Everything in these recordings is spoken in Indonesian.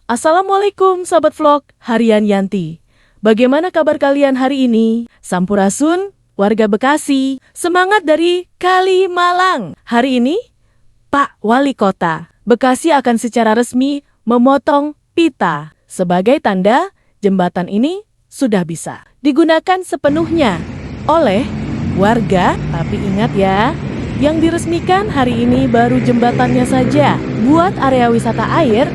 Assalamualaikum Sobat Vlog Harian Yanti. Bagaimana kabar kalian hari ini? Sampurasun, warga Bekasi. Semangat dari Kalimalang. Hari ini, Pak Wali Kota Bekasi akan secara resmi memotong pita. Sebagai tanda, jembatan ini sudah bisa digunakan sepenuhnya oleh warga. Tapi ingat ya, yang diresmikan hari ini baru jembatannya saja. Buat area wisata air,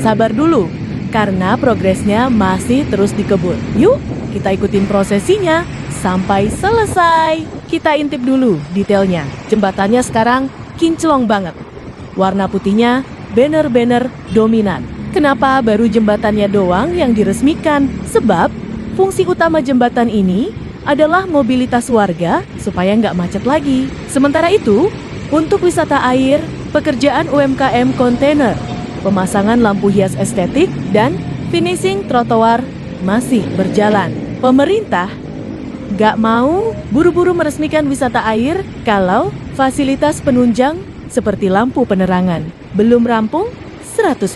sabar dulu, karena progresnya masih terus dikebut. Yuk, kita ikutin prosesinya sampai selesai. Kita intip dulu detailnya. Jembatannya sekarang kinclong banget. Warna putihnya bener-bener dominan. Kenapa baru jembatannya doang yang diresmikan? Sebab fungsi utama jembatan ini adalah mobilitas warga supaya nggak macet lagi. Sementara itu, untuk wisata air, pekerjaan UMKM kontainer, pemasangan lampu hias estetik, dan finishing trotoar masih berjalan. Pemerintah gak mau buru-buru meresmikan wisata air kalau fasilitas penunjang seperti lampu penerangan belum rampung 100%.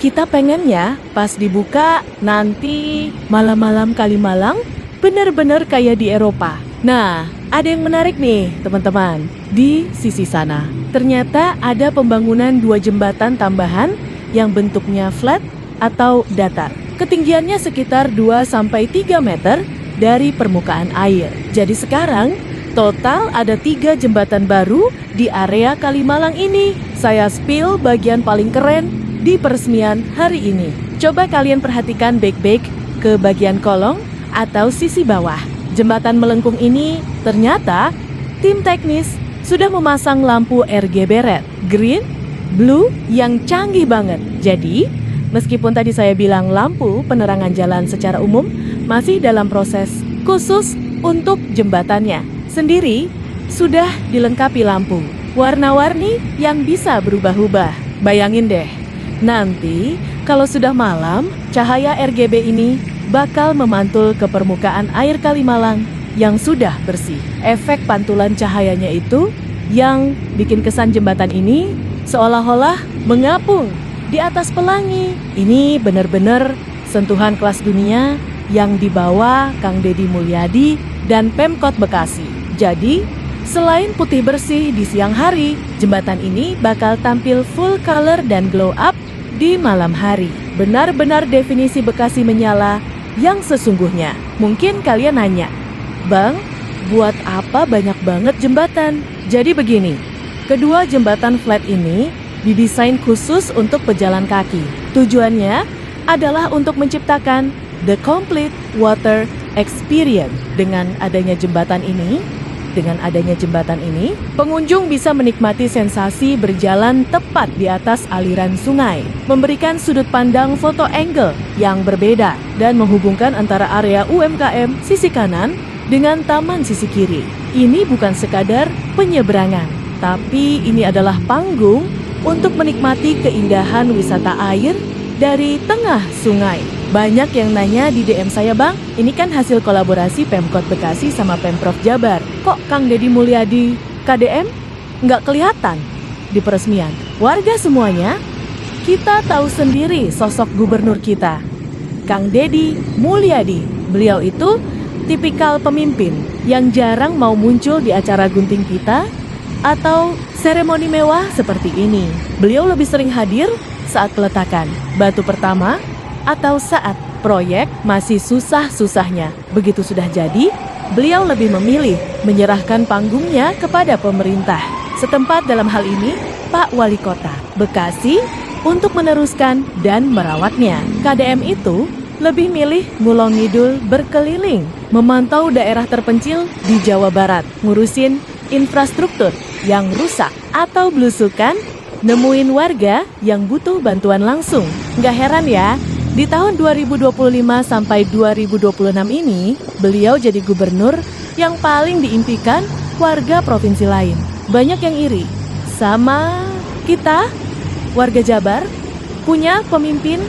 Kita pengennya pas dibuka nanti malam-malam Kalimalang benar-benar kayak di Eropa. Nah, ada yang menarik nih teman-teman. Di sisi sana, ternyata ada pembangunan 2 jembatan tambahan yang bentuknya flat atau datar. Ketinggiannya sekitar 2-3 meter dari permukaan air. Jadi sekarang, total ada 3 jembatan baru di area Kalimalang ini. Saya spill bagian paling keren di peresmian hari ini. Coba kalian perhatikan baik-baik ke bagian kolong atau sisi bawah. Jembatan melengkung ini ternyata tim teknis sudah memasang lampu RGB red, green, blue yang canggih banget. Jadi, meskipun tadi saya bilang lampu penerangan jalan secara umum masih dalam proses khusus untuk jembatannya sendiri sudah dilengkapi lampu warna-warni yang bisa berubah-ubah. Bayangin deh, nanti kalau sudah malam, cahaya RGB ini bakal memantul ke permukaan air Kalimalang yang sudah bersih. Efek pantulan cahayanya itu yang bikin kesan jembatan ini seolah-olah mengapung di atas pelangi. Ini benar-benar sentuhan kelas dunia yang dibawa Kang Deddy Mulyadi dan Pemkot Bekasi. Jadi, selain putih bersih di siang hari, jembatan ini bakal tampil full color dan glow up di malam hari. Benar-benar definisi Bekasi menyala yang sesungguhnya. Mungkin kalian nanya, Bang, buat apa banyak banget jembatan? Jadi begini, kedua jembatan flat ini didesain khusus untuk pejalan kaki. Tujuannya adalah untuk menciptakan the complete water experience. Dengan adanya jembatan ini, pengunjung bisa menikmati sensasi berjalan tepat di atas aliran sungai, memberikan sudut pandang foto angle yang berbeda, dan menghubungkan antara area UMKM sisi kanan dengan taman sisi kiri. Ini bukan sekadar penyeberangan, tapi ini adalah panggung untuk menikmati keindahan wisata air dari tengah sungai. Banyak yang nanya di DM saya, Bang, ini kan hasil kolaborasi Pemkot Bekasi sama Pemprov Jabar. Kok Kang Deddy Mulyadi KDM nggak kelihatan di peresmian? Warga semuanya, kita tahu sendiri sosok gubernur kita, Kang Deddy Mulyadi. Beliau itu tipikal pemimpin yang jarang mau muncul di acara gunting pita atau seremoni mewah seperti ini. Beliau lebih sering hadir saat peletakan batu pertama atau saat proyek masih susah-susahnya. Begitu sudah jadi, beliau lebih memilih menyerahkan panggungnya kepada pemerintah setempat, dalam hal ini Pak Wali Kota Bekasi, untuk meneruskan dan merawatnya. KDM itu lebih milih ngulong ngidul berkeliling, memantau daerah terpencil di Jawa Barat, ngurusin infrastruktur yang rusak atau blusukan, nemuin warga yang butuh bantuan langsung. Nggak heran ya, di tahun 2025 sampai 2026 ini, beliau jadi gubernur yang paling diimpikan warga provinsi lain. Banyak yang iri sama kita, warga Jabar, punya pemimpin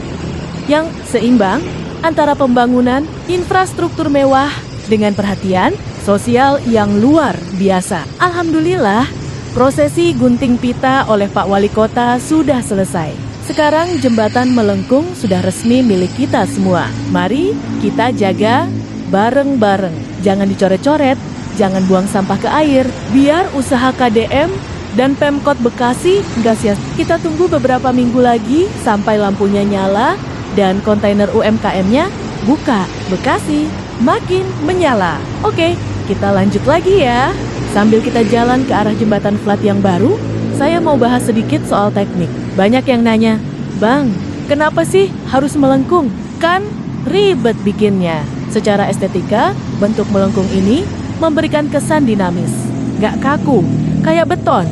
yang seimbang antara pembangunan infrastruktur mewah dengan perhatian sosial yang luar biasa. Alhamdulillah, prosesi gunting pita oleh Pak Wali Kota sudah selesai. Sekarang jembatan melengkung sudah resmi milik kita semua. Mari kita jaga bareng-bareng. Jangan dicoret-coret, jangan buang sampah ke air. Biar usaha KDM dan Pemkot Bekasi nggak sia. Kita tunggu beberapa minggu lagi sampai lampunya nyala dan kontainer UMKM-nya buka. Bekasi makin menyala. Oke, kita lanjut lagi ya. Sambil kita jalan ke arah jembatan flat yang baru, saya mau bahas sedikit soal teknik. Banyak yang nanya, "Bang, kenapa sih harus melengkung? Kan ribet bikinnya." Secara estetika, bentuk melengkung ini memberikan kesan dinamis. Gak kaku, kayak beton.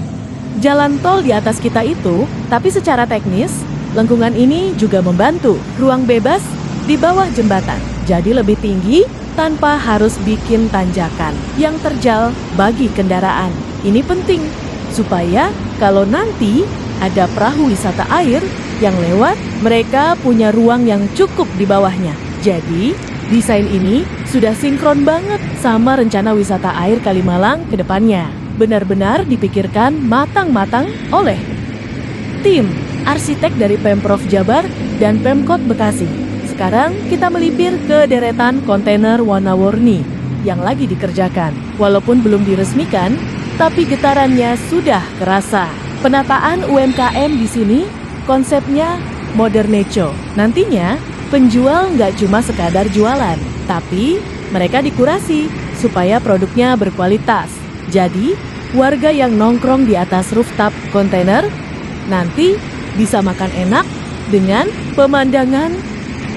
Jalan tol di atas kita itu, tapi secara teknis, lengkungan ini juga membantu ruang bebas di bawah jembatan. Jadi lebih tinggi tanpa harus bikin tanjakan yang terjal bagi kendaraan. Ini penting supaya kalau nanti ada perahu wisata air yang lewat, mereka punya ruang yang cukup di bawahnya. Jadi, desain ini sudah sinkron banget sama rencana wisata air Kalimalang ke depannya. Benar-benar dipikirkan matang-matang oleh tim arsitek dari Pemprov Jabar dan Pemkot Bekasi. Sekarang kita melipir ke deretan kontainer warna-warni yang lagi dikerjakan. Walaupun belum diresmikan, tapi getarannya sudah kerasa. Penataan UMKM di sini konsepnya moderneco. Nantinya penjual nggak cuma sekadar jualan, tapi mereka dikurasi supaya produknya berkualitas. Jadi warga yang nongkrong di atas rooftop kontainer nanti bisa makan enak dengan pemandangan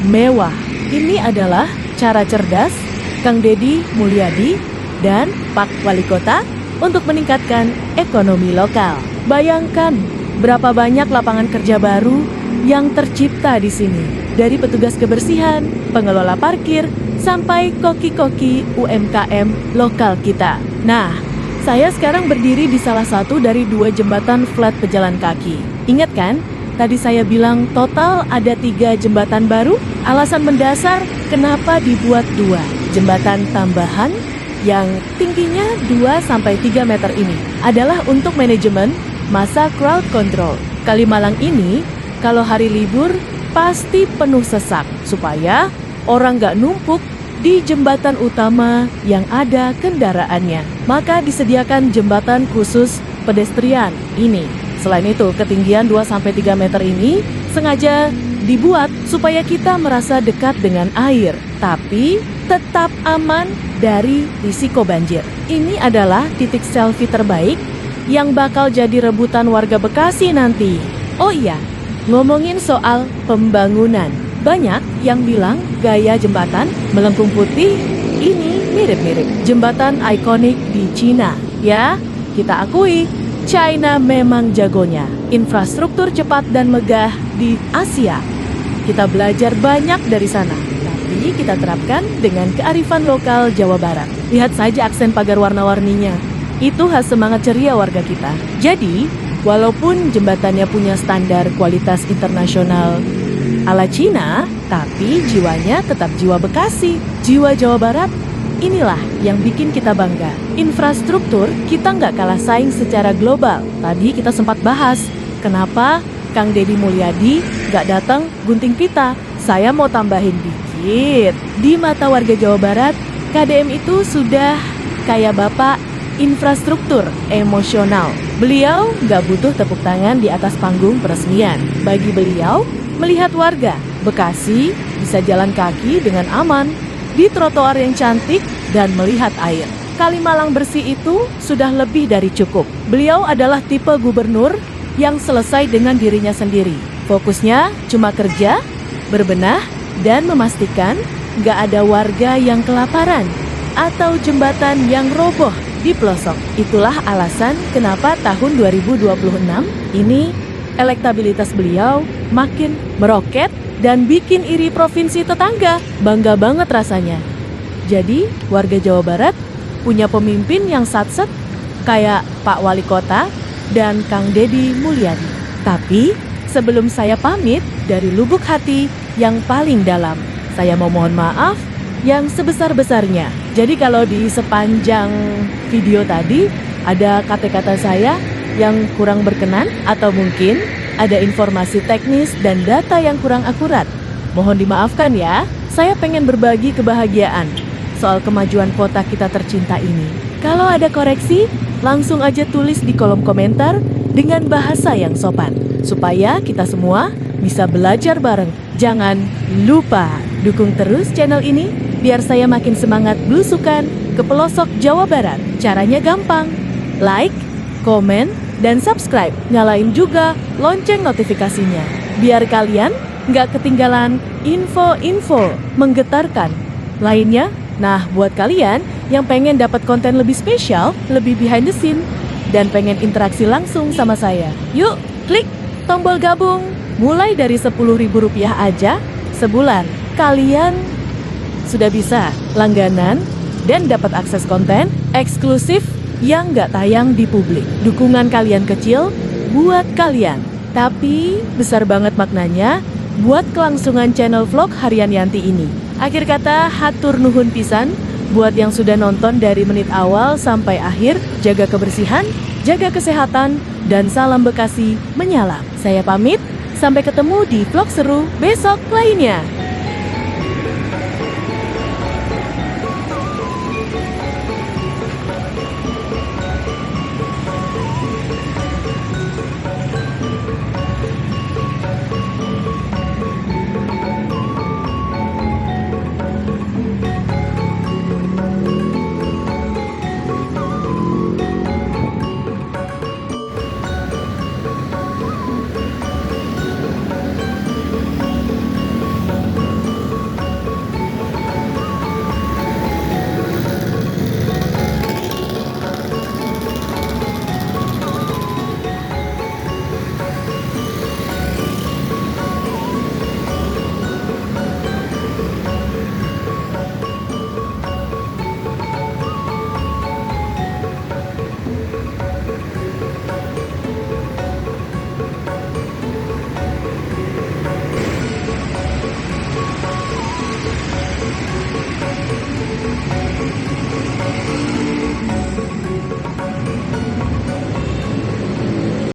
mewah. Ini adalah cara cerdas Kang Deddy Mulyadi dan Pak Wali Kota untuk meningkatkan ekonomi lokal. Bayangkan berapa banyak lapangan kerja baru yang tercipta di sini. Dari petugas kebersihan, pengelola parkir, sampai koki-koki UMKM lokal kita. Nah, saya sekarang berdiri di salah satu dari 2 jembatan flat pejalan kaki. Ingat kan? Tadi saya bilang total ada 3 jembatan baru. Alasan mendasar kenapa dibuat 2 jembatan tambahan yang tingginya 2-3 meter ini adalah untuk manajemen masa crowd control. Kalimalang ini kalau hari libur pasti penuh sesak supaya orang nggak numpuk di jembatan utama yang ada kendaraannya. Maka disediakan jembatan khusus pedestrian ini. Selain itu, ketinggian 2-3 meter ini sengaja dibuat supaya kita merasa dekat dengan air, tapi tetap aman dari risiko banjir. Ini adalah titik selfie terbaik yang bakal jadi rebutan warga Bekasi nanti. Oh iya, ngomongin soal pembangunan. Banyak yang bilang gaya jembatan melengkung putih ini mirip-mirip jembatan ikonik di Cina. Ya, kita akui, China memang jagonya. Infrastruktur cepat dan megah di Asia. Kita belajar banyak dari sana, tapi kita terapkan dengan kearifan lokal Jawa Barat. Lihat saja aksen pagar warna-warninya. Itu khas semangat ceria warga kita. Jadi, walaupun jembatannya punya standar kualitas internasional ala Cina, tapi jiwanya tetap jiwa Bekasi, jiwa Jawa Barat. Inilah yang bikin kita bangga. Infrastruktur kita nggak kalah saing secara global. Tadi kita sempat bahas, kenapa Kang Deddy Mulyadi nggak datang gunting pita. Saya mau tambahin dikit. Di mata warga Jawa Barat, KDM itu sudah kayak bapak infrastruktur emosional. Beliau nggak butuh tepuk tangan di atas panggung peresmian. Bagi beliau, melihat warga Bekasi bisa jalan kaki dengan aman di trotoar yang cantik dan melihat air. Kalimalang bersih itu sudah lebih dari cukup. Beliau adalah tipe gubernur yang selesai dengan dirinya sendiri. Fokusnya cuma kerja, berbenah, dan memastikan nggak ada warga yang kelaparan atau jembatan yang roboh di pelosok. Itulah alasan kenapa tahun 2026 ini elektabilitas beliau makin meroket dan bikin iri provinsi tetangga. Bangga banget rasanya. Jadi warga Jawa Barat punya pemimpin yang satset kayak Pak Wali Kota dan Kang Deddy Mulyadi. Tapi sebelum saya pamit dari lubuk hati yang paling dalam, saya mau mohon maaf yang sebesar-besarnya. Jadi kalau di sepanjang video tadi ada kata-kata saya yang kurang berkenan atau mungkin ada informasi teknis dan data yang kurang akurat. Mohon dimaafkan ya, saya pengen berbagi kebahagiaan soal kemajuan kota kita tercinta ini. Kalau ada koreksi, langsung aja tulis di kolom komentar dengan bahasa yang sopan, supaya kita semua bisa belajar bareng. Jangan lupa dukung terus channel ini, biar saya makin semangat belusukan ke pelosok Jawa Barat. Caranya gampang, like, komen, dan subscribe. Nyalain juga lonceng notifikasinya, biar kalian nggak ketinggalan info-info menggetarkan lainnya. Nah, buat kalian yang pengen dapat konten lebih spesial, lebih behind the scene, dan pengen interaksi langsung sama saya, yuk klik tombol gabung. Mulai dari Rp10.000 aja sebulan, kalian sudah bisa langganan dan dapat akses konten eksklusif yang nggak tayang di publik. Dukungan kalian kecil buat kalian, tapi besar banget maknanya buat kelangsungan channel vlog Harian Yanti ini. Akhir kata, hatur nuhun pisan buat yang sudah nonton dari menit awal sampai akhir. Jaga kebersihan, jaga kesehatan, dan salam Bekasi menyalam. Saya pamit, sampai ketemu di vlog seru besok lainnya.